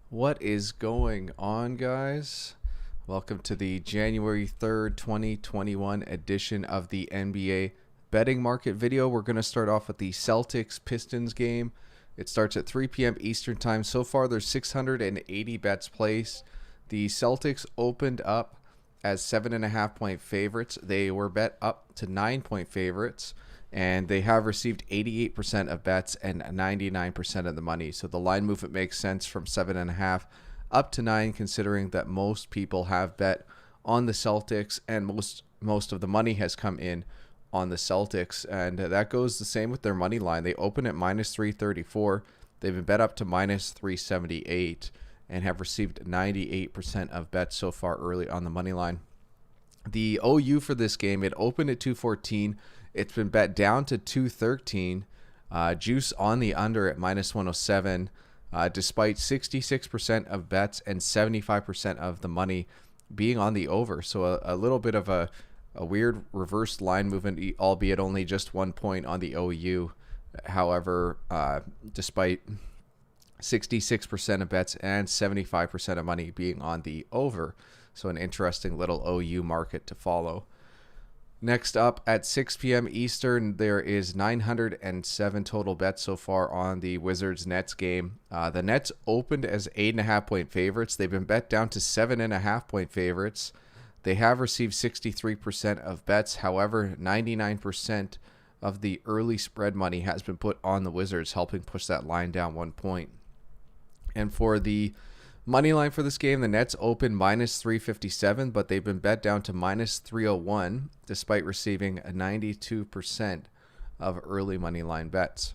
What is going on, guys? Welcome to the January 3rd, 2021 edition of the NBA betting market video. We're going to start off with the Celtics Pistons game. It starts at 3 p.m. Eastern time. So far, there's 680 bets placed. The Celtics opened up as 7.5-point favorites. They were bet up to 9-point favorites, and they have received 88% of bets and 99% of the money. So the line movement makes sense from 7.5 up to 9, considering that most people have bet on the Celtics, and most of the money has come in on the Celtics, and that goes the same with their money line. They open at minus 334. They've been bet up to minus 378 and have received 98% of bets so far early on the money line. The OU for this game, it opened at 214. It's been bet down to 213. Juice on the under at minus 107, despite 66% of bets and 75% of the money being on the over. So a little bit of a weird reverse line movement, albeit only just 1 point on the OU. However, despite 66% of bets and 75% of money being on the over. So an interesting little OU market to follow. Next up at 6 p.m. Eastern, there is 907 total bets so far on the Wizards-Nets game. The Nets opened as 8.5-point favorites. They've been bet down to 7.5-point favorites. They have received 63% of bets. However, 99% of the early spread money has been put on the Wizards, helping push that line down 1 point. And for the money line for this game, the Nets open minus 357, but they've been bet down to minus 301, despite receiving a 92% of early money line bets.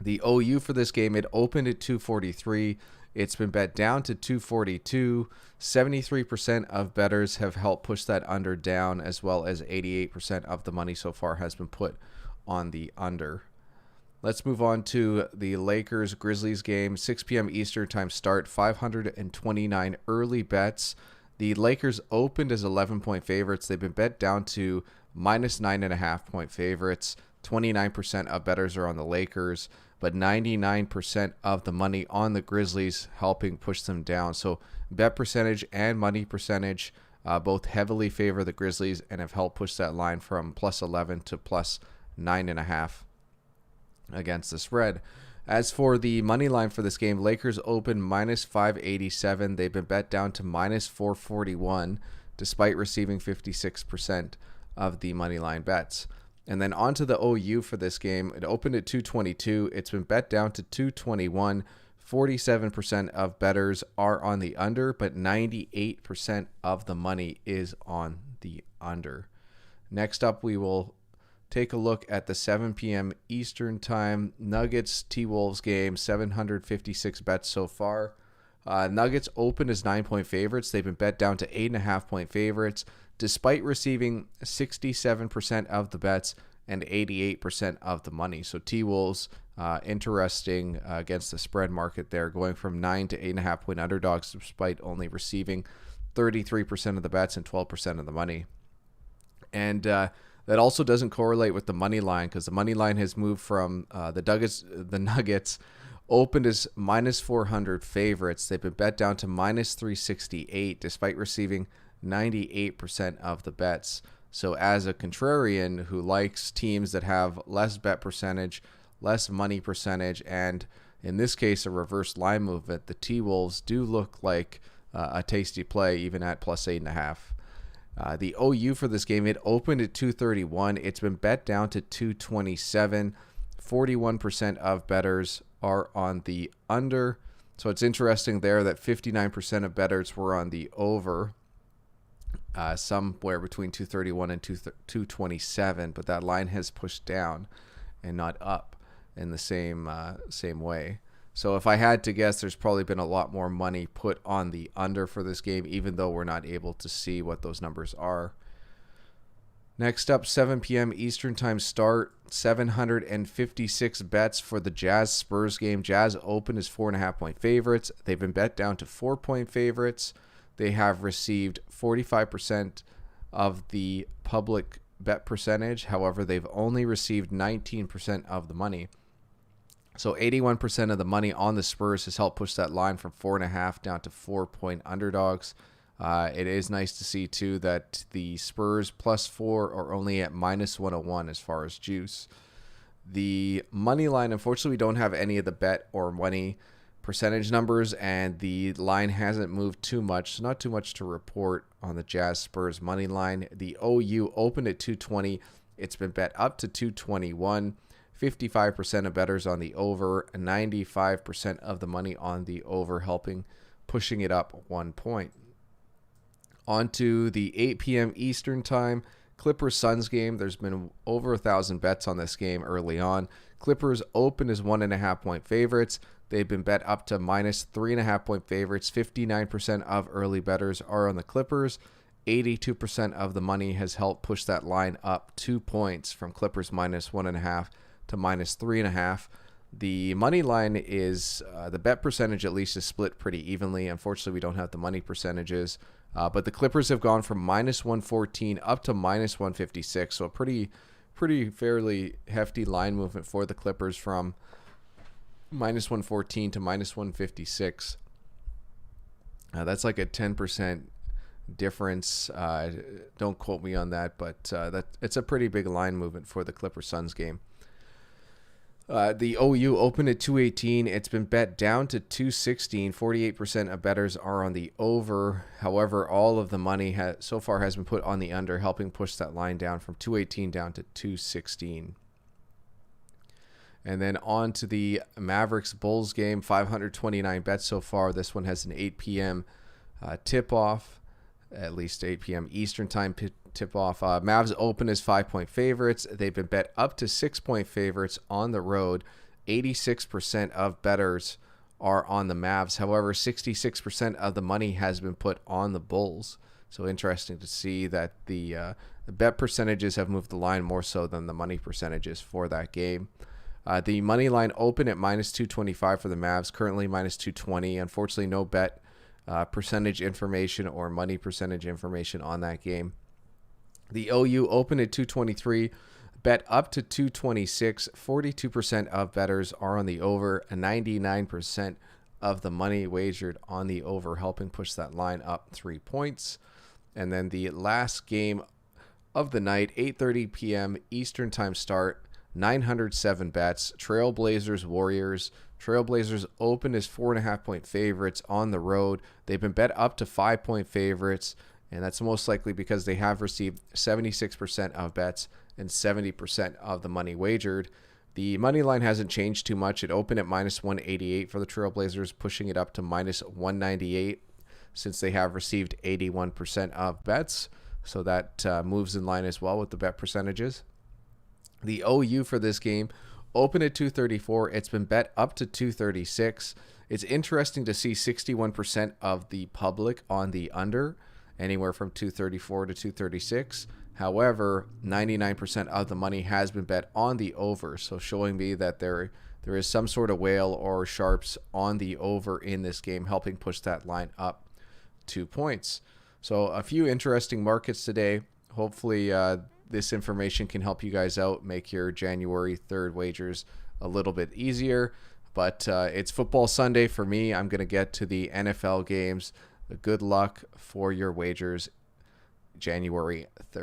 The OU for this game, it opened at 243. It's been bet down to 242. 73% of bettors have helped push that under down, as well as 88% of the money so far has been put on the under. Let's move on to the Lakers-Grizzlies game. 6 p.m. Eastern time start, 529 early bets. The Lakers opened as 11-point favorites. They've been bet down to minus 9.5-point favorites. 29% of bettors are on the Lakers, but 99% of the money on the Grizzlies, helping push them down. So bet percentage and money percentage both heavily favor the Grizzlies and have helped push that line from plus 11 to plus 9.5. against the spread. As for the money line for this game, Lakers open minus 587. They've been bet down to minus 441, despite receiving 56% of the money line bets. And then onto the OU for this game. It opened at 222. It's been bet down to 221. 47% of bettors are on the under, but 98% of the money is on the under. Next up, we will take a look at the 7 p.m. Eastern time Nuggets T-Wolves game. 756 bets so far. Nuggets open as 9-point favorites. They've been bet down to 8.5-point favorites, despite receiving 67% of the bets and 88% of the money. So T-Wolves, interesting against the spread market there, going from 9 to 8.5-point underdogs, despite only receiving 33% of the bets and 12% of the money. And that also doesn't correlate with the money line, because the money line has moved from the Nuggets opened as minus 400 favorites. They've been bet down to minus 368, despite receiving 98% of the bets. So as a contrarian who likes teams that have less bet percentage, less money percentage, and in this case a reverse line movement, the T-Wolves do look like a tasty play even at plus 8.5. The OU for this game, it opened at 231. It's been bet down to 227. 41% of bettors are on the under. So it's interesting there that 59% of bettors were on the over, somewhere between 231 and 227. But that line has pushed down and not up in the same way. So if I had to guess, there's probably been a lot more money put on the under for this game, even though we're not able to see what those numbers are. Next up, 7 p.m. Eastern time start, 756 bets for the Jazz-Spurs game. Jazz open as 4.5-point favorites. They've been bet down to 4-point favorites. They have received 45% of the public bet percentage. However, they've only received 19% of the money. So 81% of the money on the Spurs has helped push that line from 4.5 down to 4-point underdogs. It is nice to see, too, that the Spurs +4 are only at -101 as far as juice. The money line, unfortunately, we don't have any of the bet or money percentage numbers, and the line hasn't moved too much, so not too much to report on the Jazz Spurs money line. The OU opened at 220. It's been bet up to 221. 55% of bettors on the over, 95% of the money on the over, pushing it up 1 point. On to the 8 p.m. Eastern time, Clippers-Suns game. There's been over 1,000 bets on this game early on. Clippers open as 1.5-point favorites. They've been bet up to -3.5-point favorites. 59% of early bettors are on the Clippers. 82% of the money has helped push that line up 2 points from Clippers -1.5 to -3.5. The money line is, the bet percentage at least is split pretty evenly. Unfortunately, we don't have the money percentages. But the Clippers have gone from -114 up to -156. So a pretty fairly hefty line movement for the Clippers from -114 to -156. That's like a 10% difference. Don't quote me on that, but it's a pretty big line movement for the Clippers-Suns game. The OU opened at 218. It's been bet down to 216. 48% of bettors are on the over. However, all of the money so far has been put on the under, helping push that line down from 218 down to 216. And then on to the Mavericks-Bulls game. 529 bets so far. This one has an 8 p.m. Tip-off, at least 8 p.m. Eastern time tip-off. Mavs open as 5-point favorites. They've been bet up to 6-point favorites on the road. 86% of bettors are on the Mavs. However, 66% of the money has been put on the Bulls. So interesting to see that the bet percentages have moved the line more so than the money percentages for that game. The money line opened at -225 for the Mavs, currently -220. Unfortunately, no bet percentage information or money percentage information on that game. The OU opened at 223, bet up to 226. 42% of bettors are on the over, and 99% of the money wagered on the over, helping push that line up 3 points. And then the last game of the night, 8:30 p.m. Eastern time start, 907 bets. Trailblazers, Warriors. Trailblazers open as 4.5-point favorites on the road. They've been bet up to 5-point favorites, and that's most likely because they have received 76% of bets and 70% of the money wagered. The money line hasn't changed too much. It opened at -188 for the Trailblazers, pushing it up to -198 since they have received 81% of bets. So that moves in line as well with the bet percentages. The OU for this game opened at 234. It's been bet up to 236. It's interesting to see 61% of the public on the under, anywhere from 234 to 236. However, 99% of the money has been bet on the over, so showing me that there is some sort of whale or sharps on the over in this game, helping push that line up 2 points. So a few interesting markets today. Hopefully this information can help you guys out, make your January 3rd wagers a little bit easier. But it's football Sunday for me. I'm going to get to the NFL games. Good luck for your wagers January 3rd.